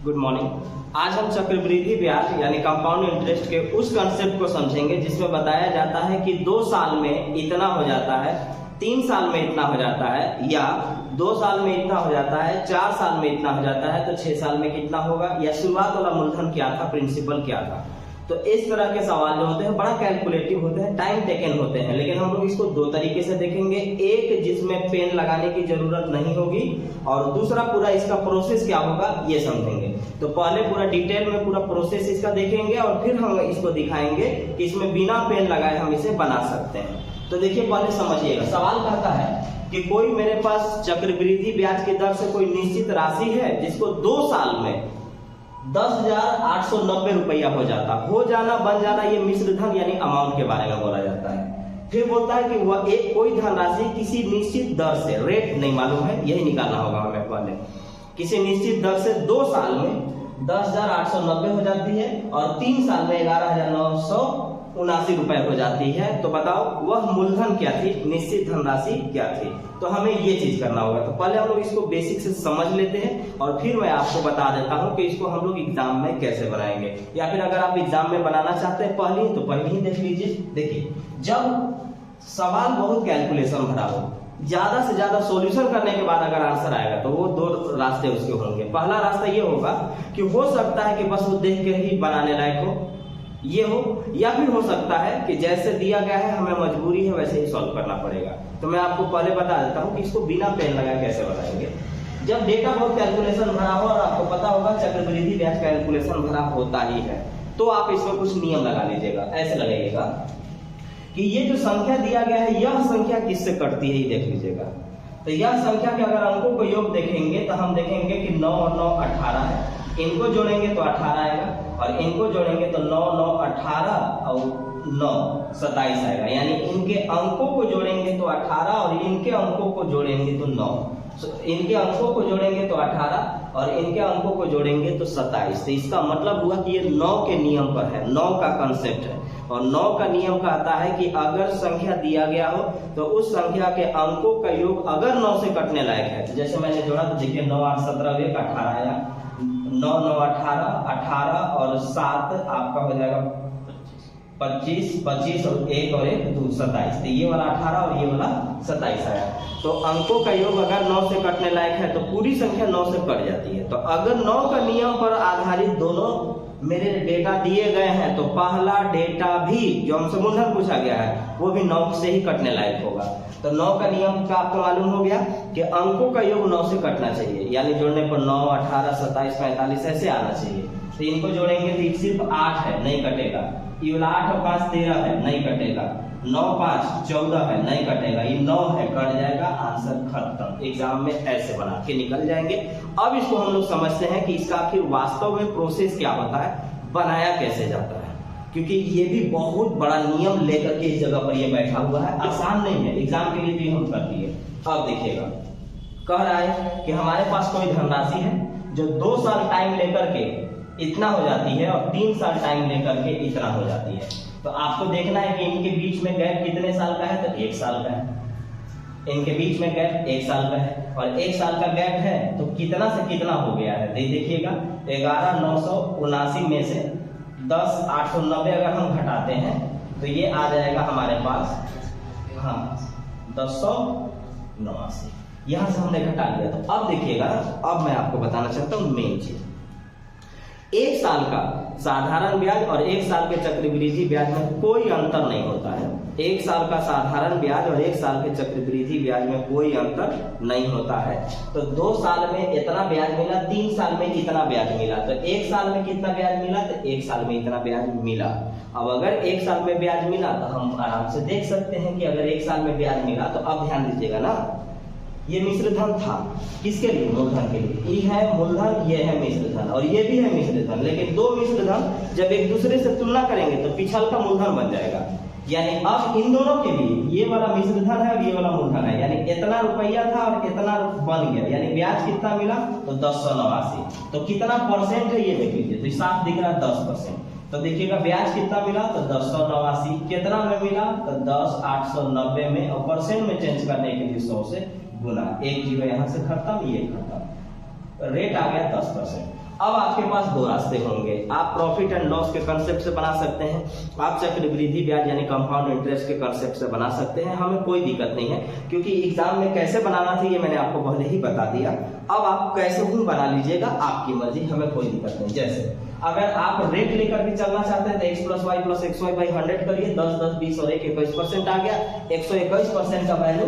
Good morning. आज हम चक्रवृद्धि ब्याज यानी कंपाउंड इंटरेस्ट के उस कंसेप्ट को समझेंगे जिसमें बताया जाता है कि 2 साल में इतना हो जाता है, 3 साल में इतना हो जाता है, या 2 साल में इतना हो जाता है, 4 साल में इतना हो जाता है, तो 6 साल में कितना होगा, या शुरुआत वाला मूलधन क्या था, प्रिंसिपल क्या था। तो इस तरह के सवाल जो होते हैं बड़ा कैलकुलेटिव होते हैं, टाइम टेकन होते हैं, लेकिन हम लोग इसको 2 तरीके से देखेंगे। एक जिसमें पेन लगाने की जरूरत नहीं होगी, और दूसरा पूरा इसका प्रोसेस क्या होगा ये समझेंगे। तो पहले पूरा डिटेल में पूरा प्रोसेस इसका देखेंगे और फिर हम इसको दिखाएंगे कि इसमें बिना पेन लगाए हम इसे बना सकते हैं। तो देखिए पहले समझिएगा, सवाल कहता है कि कोई मेरे पास चक्रवृद्धि ब्याज की दर से कोई निश्चित राशि है जिसको 2 साल में 10,890 रुपया हो जाता, हो जाना बन जाना, ये मिश्र धन यानी अमाउंट के बारे में बोला जाता है। फिर बोलता है कि वह एक कोई धनराशि किसी निश्चित दर से, रेट नहीं मालूम है, यही निकालना होगा हमें पहले, किसी निश्चित दर से 2 साल में 10,890 हो जाती है और 3 साल में 11,979 रुपए हो जाती है। तो बताओ वह मूलधन क्या थी, निश्चित धनराशि क्या थी। तो हमें ये चीज करना होगा। तो पहले हम लोग इसको बेसिक से समझ लेते हैं और फिर मैं आपको बता देता हूं कि इसको हम लोग एग्जाम में कैसे बनाएंगे, या फिर अगर आप एग्जाम में बनाना चाहते हैं पहले तो पहले ही देख लीजिए। देखिए जब सवाल बहुत कैलकुलेशन भरा हो, ज्यादा से ज्यादा सॉल्यूशन करने के बाद अगर आंसर आएगा तो वो 2 रास्ते उसके होंगे। पहला रास्ता ये होगा कि हो सकता है कि बस वो देख के ही बनाने लायक हो, ये हो, या फिर हो सकता है कि जैसे दिया गया है हमें मजबूरी है वैसे ही सॉल्व करना पड़ेगा। तो मैं आपको पहले बता देता हूं कि इसको बिना पेन लगाए कैसे बनाएंगे। जब डेटा बहुत कैलकुलेशन भरा हो, और आपको पता होगा चक्रवृद्धि ब्याज कैलकुलेशन भरा होता ही है, तो आप इसमें कुछ नियम लगा लीजिएगा। ऐसे लगाइएगा कि ये जो संख्या दिया गया है यह संख्या किससे कटती है, ये देख लीजिएगा। तो यह संख्या के अगर अंकों को योग देखेंगे तो हम देखेंगे कि 9 और 9 18 है, इनको जोड़ेंगे तो 18 आएगा, और इनको जोड़ेंगे तो 9 9 18 और 9 27 आएगा। यानी इनके अंकों को जोड़ेंगे तो 18 और इनके अंकों को जोड़ेंगे तो 9, इनके अंकों को जोड़ेंगे तो 18 और इनके अंकों को जोड़ेंगे तो 27। तो इसका मतलब हुआ कि ये 9 के नियम पर है, 9 का कंसेप्ट है। और 9 का नियम कहता है कि अगर संख्या दिया गया हो तो उस संख्या के अंकों का योग अगर 9 से कटने लायक है, तो जैसे मैंने जोड़ा तो देखिए 9 8 17 1 18 आया, 9 9 18 18 और 7 आपका हो जाएगा 25 25 और 1 और 1 2 27। तो ये वाला 18 और ये वाला 27 आया। तो अंकों का योग अगर 9 से कटने लायक है तो पूरी संख्या 9 से कट जाती है। तो अगर 9 का नियम पर आधारित दोनों मेरे डेटा दिए गए हैं तो पहला डेटा भी जो हमसे मूलधन पूछा गया है वो भी 9 से ही कटने लायक होगा। तो 9 का नियम का आपको मालूम हो गया कि अंकों का योग 9 से कटना चाहिए, यानी जोड़ने पर 9 18 27 45 ऐसे आना चाहिए। तो इनको जोड़ेंगे तो सिर्फ 8 है, नहीं कटेगा। ये वाला 8 और 5 13 है, नहीं कटेगा। 9 5 14 है, नहीं कटेगा। ये 9 है, कट जाएगा, आंसर खत्म। एग्जाम में ऐसे बना के निकल जाएंगे। अब इसको हम लोग समझते हैं कि इसका आखिर वास्तव में प्रोसेस क्या होता है, बनाया कैसे जाता है, क्योंकि ये भी बहुत बड़ा नियम लेकर के इस जगह पर ये बैठा हुआ है, आसान नहीं है। एग्जाम के लिए भी हम कर दिए। अब देखिएगा, कह रहा है कि हमारे पास कोई धनराशि है जो 2 साल टाइम लेकर के इतना हो जाती है और 3 साल टाइम लेकर के इतना हो जाती है। तो आपको देखना है कि इनके बीच में गैप कितने साल का है, तो 1 साल का है। इनके बीच में गैप 1 साल का है, और 1 साल का गैप है तो कितना से कितना हो गया है, देखिएगा 11,979 में से 10,890 अगर हम घटाते हैं तो ये आ जाएगा हमारे पास 10,989। यहां से हमने घटा लिया। तो अब देखिएगा, अब मैं आपको बताना चाहता हूं मेन चीज। 1 साल का साधारण ब्याज और 1 साल के चक्रवृद्धि ब्याज में कोई अंतर नहीं होता है। 1 साल का साधारण ब्याज और 1 साल के चक्रवृद्धि ब्याज में कोई अंतर नहीं होता है। तो 2 साल में इतना ब्याज मिला, 3 साल में इतना ब्याज मिला, तो 1 साल में कितना ब्याज मिला, तो 1 साल में इतना ब्याज मिला। अब अगर 1 साल में ब्याज मिला तो हम आराम से देख सकते हैं कि अगर 1 साल में ब्याज मिला, तो अब ध्यान दीजिएगा ना, ये मिश्र धन था, किसके लिए, मूलधन के लिए। ये है मूलधन, ये है मिश्र धन, और ये भी है मिश्र धन। लेकिन 2 मिश्र धन जब एक दूसरे से तुलना करेंगे तो पिछल का मूलधन बन जाएगा। यानी अब इन दोनों के लिए ये वाला मिश्र धन है और ये वाला मूलधन है, यानी इतना रुपया था और इतना बन गया, यानी ब्याज कितना मिला, तो 10,989। तो कितना परसेंट है ये देख लीजिए, तो साफ दिख रहा है 10%। तो देखिएगा ब्याज कितना मिला, तो 10,989। कितना में मिला, तो 10,890 में, और परसेंट में चेंज करने के लिए 100 से गुना, एक जीरो यहाँ से खत्म, ये खत्म, रेट आ गया 10%। अब आपके पास दो रास्ते होंगे, आप प्रॉफिट एंड लॉस के कंसेप्ट से बना सकते हैं, आप चक्रवृद्धि ब्याज यानी कंपाउंड इंटरेस्ट के कंसेप्ट से बना सकते हैं, हमें कोई दिक्कत नहीं है, क्योंकि एग्जाम में कैसे बनाना था ये मैंने आपको पहले ही बता दिया। अब आप कैसे भी बना लीजिएगा, आपकी मर्जी, हमें कोई दिक्कत नहीं। जैसे अगर आप रेट लेकर भी चलना चाहते हैं तो x plus Y plus X Y by 100 करिए, 10 10 20 और 1 21% आ गया, 121% का वैल्यू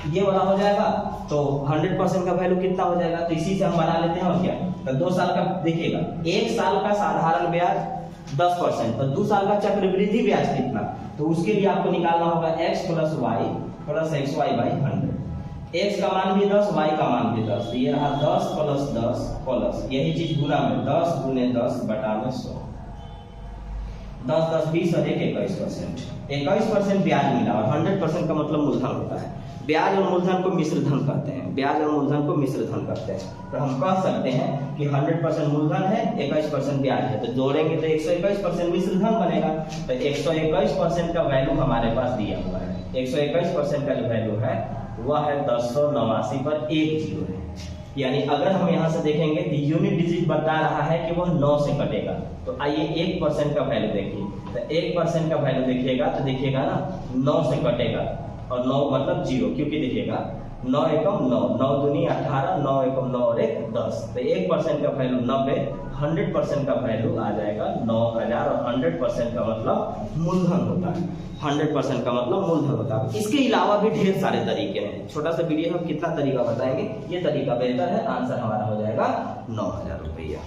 ये वाला हो जाएगा, तो 100% का वैल्यू कितना हो जाएगा, तो इसी से हम बना लेते हैं। और क्या, तो 2 साल का देखिएगा, 1 साल का साधारण ब्याज 10%, तो 2 साल का चक्रवृद्धि ब्याज कितना, तो उसके लिए आपको निकालना होगा x plus Y plus X Y by 100। x का मान भी 10, y का मान भी 10, ये रहा 10 प्लस 10 प्लस यही चीज गुना में 10 गुने 10 बटा में 100, 10 10 20 और 1 21%, 21% ब्याज मिला। और 100% का मतलब मूलधन होता है। ब्याज और मूलधन को मिश्र धन कहते हैं, ब्याज और मूलधन को मिश्र धन कहते हैं। तो हम कह सकते हैं कि 100% मूलधन है, 21% ब्याज है, तो जोड़ेंगे तो 121% मिश्र धन बनेगा। तो 121% का वैल्यू हमारे पास दिया हुआ है, 121% का जो वैल्यू है वह है 1089 पर 1 जीरो है। यानी अगर हम यहाँ से देखेंगे तो यूनिट डिजिट बता रहा है कि वह 9 से कटेगा, तो आइए 1% का वैल्यू देखिए, तो 1% का वैल्यू देखिएगा तो देखिएगा ना 9 से कटेगा, और 9 मतलब 0, क्योंकि देखिएगा 9 एकम 9, 9 दूनी 18, 9 एकम 9 और 1 10, तो 1% का वैल्यू 90, 100% का वैल्यू आ जाएगा 9000, और 100% का मतलब मूलधन होता है, 100% का मतलब मूलधन होता है। इसके अलावा भी ढेर सारे तरीके हैं, छोटा सा वीडियो हम कितना तरीका बताएंगे, ये तरीका बेहतर है, आंसर हमारा हो जाएगा 9000 रुपया।